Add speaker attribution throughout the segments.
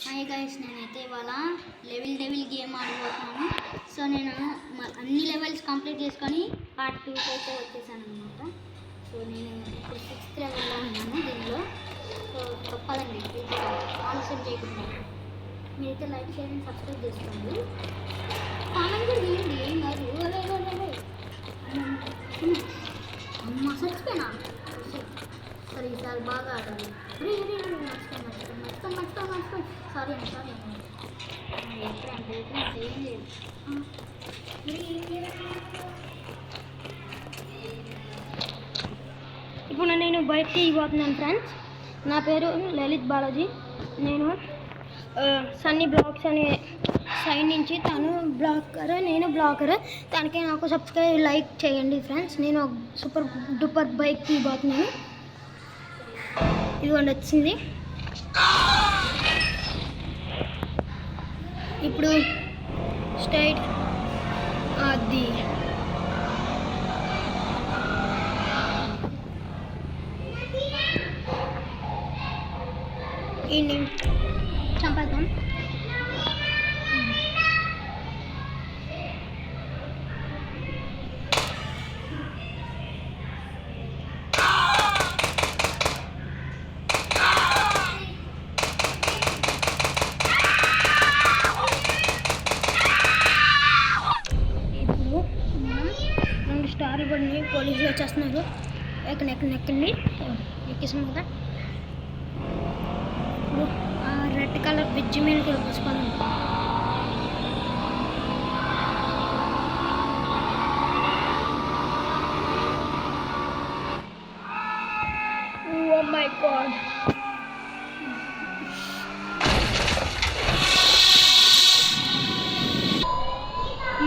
Speaker 1: Hi guys, నేనైతే ఇవాళ level game ఆడిపోతున్నాను. So నేను అన్ని లెవెల్స్ కంప్లీట్ చేసుకొని పార్ట్ 2 అయితే వచ్చేసాను అనమాట. సో నేను ఇప్పుడు 6th లెవెల్లో ఉన్నాను దీనిలో. సో చెప్పాలండి, ఆలస్యం చేయకుండా మీరైతే లైక్ చేయండి, సబ్స్క్రైబ్ చేసుకోండి, కామెంట్ కూడా చేయండి. ఏం కాదు. అమ్మ చచ్చిపోయినా సరే, ఈసారి బాగా ఆడాలి. మర్చిపోయి సారీ
Speaker 2: ఇప్పుడు నేను బయటికి ఇవ్వబోతున్నాను ఫ్రెండ్స్. నా పేరు లలిత్ బాలాజీ. నేను సన్నీ బ్లాగ్స్ అనే సైడ్ నుంచి, తను బ్లాగర్, నేను బ్లాగర్. తనకి నాకు సబ్స్క్రైబ్ లైక్ చేయండి ఫ్రెండ్స్. నేను సూపర్ డూపర్ బైక్ ఇవ్వబోతున్నాను. ఇదిగోండి వచ్చింది. ఇప్పుడు స్ట్రైట్ అది ఇన్ని చంపేద్దాం. స్టార్ ఇవ్వండి, పోలీసులు వచ్చేస్తున్నారు. ఎక్కండి ఎక్కేసాం కదా. ఇప్పుడు ఆ రెడ్ కలర్ బ్రిడ్జ్ మీద కూడా చూసుకోండి. ఓ మై గాడ్,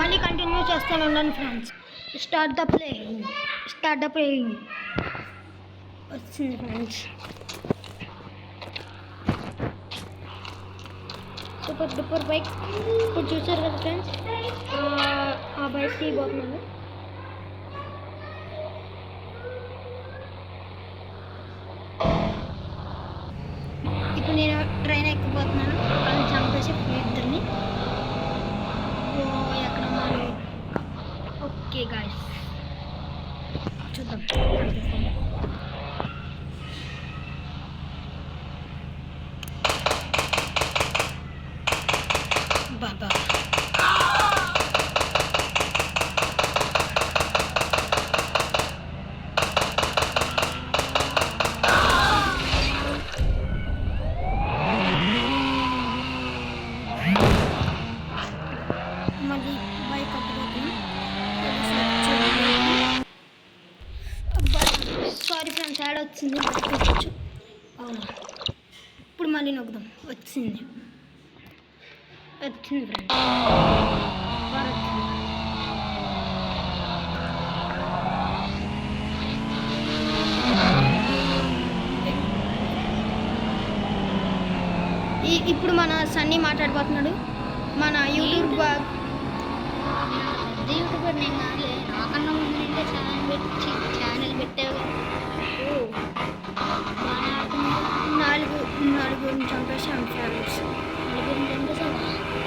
Speaker 2: మళ్ళీ కంటిన్యూ చేస్తాను ఉండండి ఫ్రెండ్స్. స్టార్ట్ ద ప్లేయింగ్ వచ్చింది ఫ్రెండ్స్. సూపర్ డూపర్ బైక్ ఇప్పుడు చూసారు కదా ఫ్రెండ్స్. ఆ బైక్ తీయబోతున్నాను. ఇప్పుడు నేను ట్రైన్ ఎక్కిపోతున్నాను. వాళ్ళని చంపేసి ఇద్దరిని. ఎక్కడ ఉన్నారు? ఓకే గాయ్స్, చూద్దాం. బాబా మళ్ళీ బైక్ అట్టుకోకుండా. సారీ ఫ్రెండ్స్, యాడ్ వచ్చింది. అవునా, ఇప్పుడు మళ్ళీ నొక్కుదాం. వచ్చింది ఫ్రెండ్స్. ఇప్పుడు మన సన్నీ మాట్లాడిపోతున్నాడు. మన యూట్యూబర్
Speaker 1: నేను కాదులే, నాకన్నా ముందు ఛానల్ పెట్టావు.
Speaker 2: నలుగురిని చంపేసాం ఫ్రెండ్స్.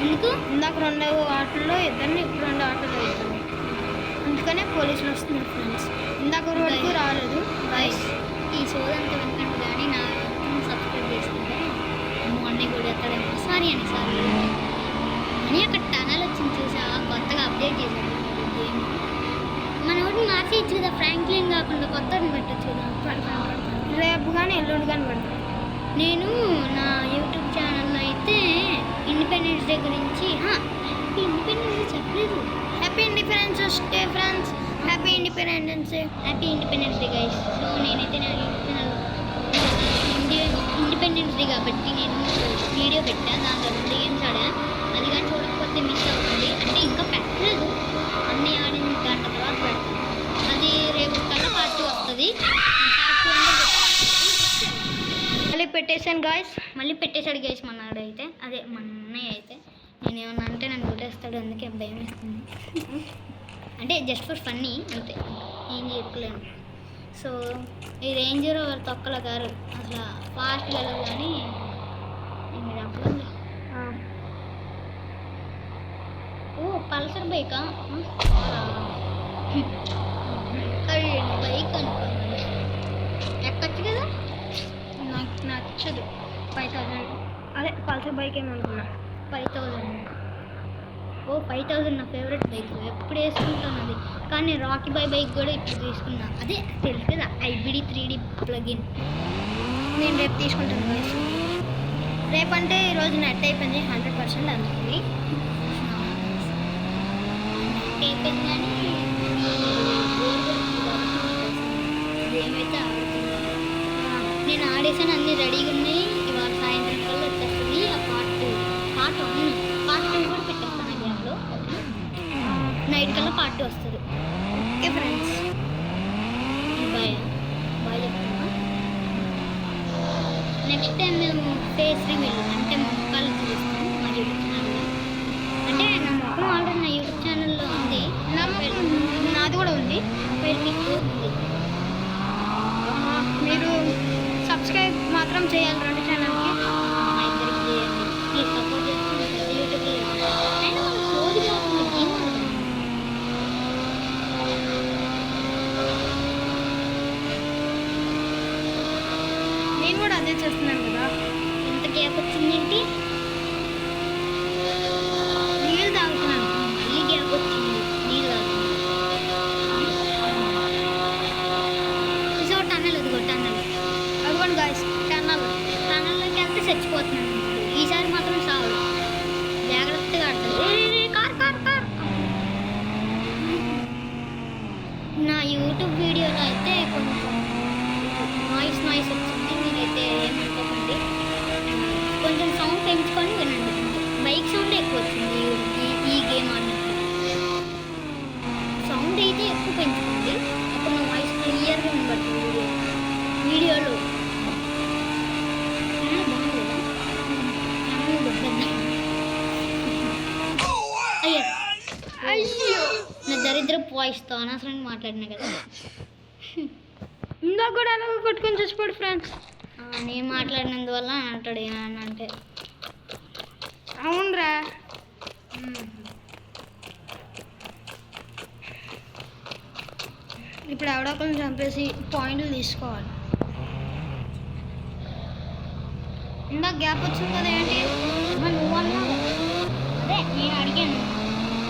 Speaker 1: ఎందుకు?
Speaker 2: ఇందాక 2 ఆటల్లో ఇద్దరిని, ఇప్పుడు 2 ఆటల్లో ఇద్దరు. అందుకనే పోలీసులు వస్తున్నారు ఫ్రెండ్స్. ఇందాక రోడ్డుకు రాలేదు.
Speaker 1: గైస్, ఈ షో అంతా వినకండి కానీ నా సబ్స్క్రైబ్ చేసుకుంటే అన్నీ కూడా ఎక్కడేమో సారీ అని అక్కడ టనల్ వచ్చింది చూసా, కొత్తగా అప్డేట్ చేశారు గేమ్. మన ఊరిని మార్చేయచ్చు కదా, ఫ్రాంక్లిన్ కాకుండా కొత్త పెట్టచ్చు కదా.
Speaker 2: రేపు కానీ ఎల్లుండి కానీ పెడతాను.
Speaker 1: నేను నా యూట్యూబ్ ఛానల్లో అయితే ఇండిపెండెన్స్ డే గురించి ఇండిపెండెన్స్ డే చెప్పలేదు.
Speaker 2: Happy independence day friends. Happy independence day
Speaker 1: guys. So నేనైతే నా యూట్యూబ్ ఛానల్ ఇండిపెండెన్స్ డే కాబట్టి నేను వీడియో పెట్టాను. దాంట్లో 2 గేమ్స్ ఆడా. అది కానీ చూడకపోతే మిస్ అవుతుంది. అంటే ఇంకా పెట్టలేదు, అన్నీ ఆడిన గంట తర్వాత పెడతాను. అది రేపు కన్నా పార్ట్ 2 వస్తుంది.
Speaker 2: మళ్ళీ పెట్టేశాను గాయస్.
Speaker 1: మళ్ళీ పెట్టేశాడు గైస్ మన్నాడు అయితే. అదే మన అన్నయ్య అయితే. నేను ఏమన్నా అంటే నన్ను కొట్టేస్తాడు, అందుకే భయం వేస్తుంది. అంటే జస్ట్ ఫర్ ఫన్నీ అంతే, ఏం చెప్పలేను. సో ఈ రేంజ్ రోవర్ తొక్కల కారు అసలు ఫాస్ట్ వెళ్ళదు కానీ నేను చెప్పలేదు. పల్సర్ బైకా అరే బైక్ అనుకున్నాను ఎక్కొచ్చు కదా.
Speaker 2: నాకు నచ్చదు 5000. అదే పల్సర్ బైక్ ఏమనుకున్నా.
Speaker 1: 5000. ఓ 5000 నా ఫేవరెట్ బైక్, ఎప్పుడు వేసుకుంటాను అది. కానీ రాకీ బాయ్ బైక్ కూడా ఇప్పుడు తీసుకున్నా, అదే తెలుసు కదా ఐబిడి 3D ప్లగిన్.
Speaker 2: నేను రేపు తీసుకుంటాను guys. రేపంటే ఈరోజు నెట్ అయిపోయింది 100% అందుతుంది.
Speaker 1: అయిపోయింది కానీ ఏమైతే ఆడుతుందో నేను ఆడేసాను, అన్నీ రెడీగా ఉన్నాయి. ఇవాళ సాయంత్రం కల్లా వచ్చేస్తుంది ఆ పార్ట్ 1 కూడా పెట్టేస్తాను ఆ గ్యాప్లో. నైట్ కల్లా పార్ట్ 2 వస్తుంది.
Speaker 2: ఓకే ఫ్రెండ్స్,
Speaker 1: బాయ్ బాయ్ చెప్తున్నా. నెక్స్ట్ టైం మేము ఫేస్ రివీల్ అంటే మా ముఖాలు చూపిస్తాం మా యూట్యూబ్ ఛానల్లో. అంటే నా ముఖం ఆల్రెడీ నా యూట్యూబ్ ఛానల్లో ఉంది,
Speaker 2: నాది కూడా ఉంది.
Speaker 1: ప్రొఫైల్ పిక్ ఉంది.
Speaker 2: మీరు సబ్స్క్రైబ్ మాత్రం చేయాలి 2 ఛానల్కి.
Speaker 1: మా ఇద్దరికి చేయండి ప్లీజ్, సపోర్ట్ చేస్తుంది యూట్యూబ్లో. అయినా మనం సోది కాకుండా గేమ్ ఆడదాం.
Speaker 2: నేను కూడా అదే చేస్తున్నాను కదా.
Speaker 1: ఎంత గ్యాప్ వచ్చిందేంటి,
Speaker 2: నీళ్ళు తాగుతున్నాను.
Speaker 1: మళ్ళీ గ్యాప్ వచ్చింది నీళ్ళు తాగుతుంది. టన్నల్ అదిగో టన్నల్,
Speaker 2: అదిగోండి గాయస్
Speaker 1: టన్నల్లోకి వెళ్తే చచ్చిపోతున్నాను. ఈసారి మాత్రం సావు, జాగ్రత్తగా ఆడుతుంది. కార్ నా యూట్యూబ్ వీడియోలో అయితే కొంచెం నాయిస్ వచ్చింది, మీరైతే ఏమనుకోకండి. కొంచెం సౌండ్ పెంచుకొని వినండి. బైక్ సౌండ్ ఎక్కువ వచ్చింది ఈ గేమ్ ఆడినప్పుడు. సౌండ్ అయితే ఎక్కువ పెంచుకోండి, అప్పుడు నా వాయిస్ క్లియర్గా ఉండబడుతుంది వీడియోలో. అయ్యో నా దరిద్ర వాయిస్తో అనవసరంగా మాట్లాడినా కదా.
Speaker 2: ఇందాక కూడా అలాగే కొట్టుకొని చచ్చిపోడు ఫ్రెండ్స్.
Speaker 1: నేను మాట్లాడినందువల్ల అంటాడు ఏమన్నా అంటే.
Speaker 2: అవునరా, ఇప్పుడు ఎవడో కొంచెం చంపేసి పాయింట్లు తీసుకోవాలి. ఇందాక గ్యాప్ వచ్చింది కదా ఏంటి?
Speaker 1: నువ్వు అన్నావు, అదే నేను అడిగాను,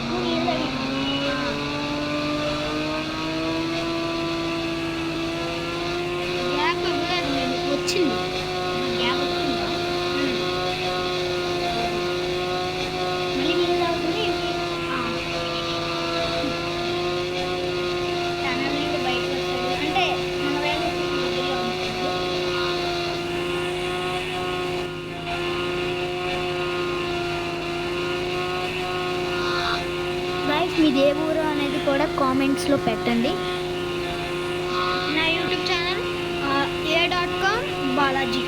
Speaker 1: నువ్వు నీళ్ళు అడిగాను.
Speaker 2: గ్యాప్ ఇవ్వలేదు, నేను వచ్చింది.
Speaker 1: గ్యాప్ వచ్చిందా? మళ్ళీ నీళ్ళు తాగుతుంది. ఛానల్ నుండి బయటకు వస్తాడు అంటే మన వేళ మధ్యలో ఉంటుంది. గైస్ మీది ఏ ఊరు అనేది కూడా కామెంట్స్లో పెట్టండి.
Speaker 2: నా యూట్యూబ్ ఛానల్ a.com బాలాజీ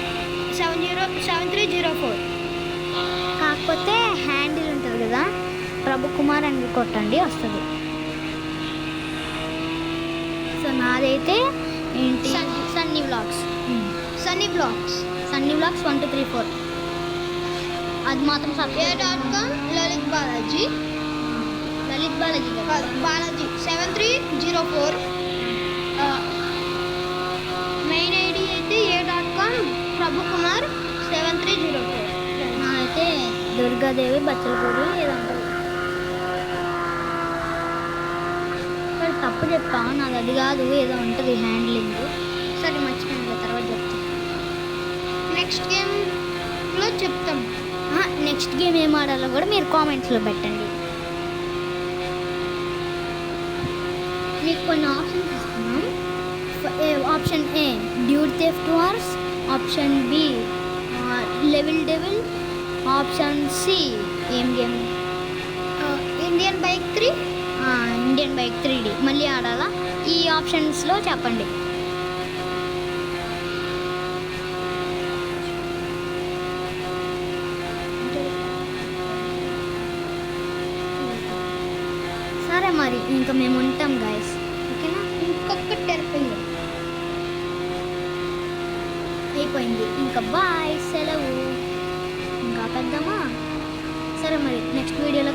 Speaker 2: 7304.
Speaker 1: కాకపోతే హ్యాండిల్ ఉంటుంది కదా, ప్రభు కుమార్ అని కొట్టండి వస్తుంది. సో నాదైతే ఏంటి సన్నీ వ్లాగ్స్ 1 2 3 4 అది మాత్రం
Speaker 2: a.com లలిత్ బాలాజీ కాదు, బాలాజీ 7304. మెయిన్ ఐడి అయితే a.com ప్రభు కుమార్ 7304.
Speaker 1: అయితే దుర్గాదేవి బచ్చలపూడి ఏదో ఉంటుంది. సరే తప్పు చెప్పా, నాది అది కాదు, ఏదో ఉంటుంది హ్యాండ్లింగ్. సరే మర్చిపోయింది, తర్వాత చెప్తాను.
Speaker 2: నెక్స్ట్ గేమ్లో చెప్తాం.
Speaker 1: నెక్స్ట్ గేమ్ ఏం ఆడాలో కూడా మీరు కామెంట్స్లో పెట్టండి. మీకు కొన్ని ఆప్షన్స్ ఇస్తున్నాం. Option A dude theft wars, option B level devil, option C ఏం game
Speaker 2: Indian bike 3.
Speaker 1: Indian bike 3D. మళ్ళీ ఆడాలా? ఈ ఆప్షన్స్లో చెప్పండి. సరే మరి ఇంకా మేము ఉంటాం గాయస్, ఓకేనా?
Speaker 2: ఇంకొకటి
Speaker 1: అయిపోయింది ఇంకా బాయ్, సెలవు. ఇంకా పెద్దమ్మా. సరే మరి నెక్స్ట్ వీడియోలో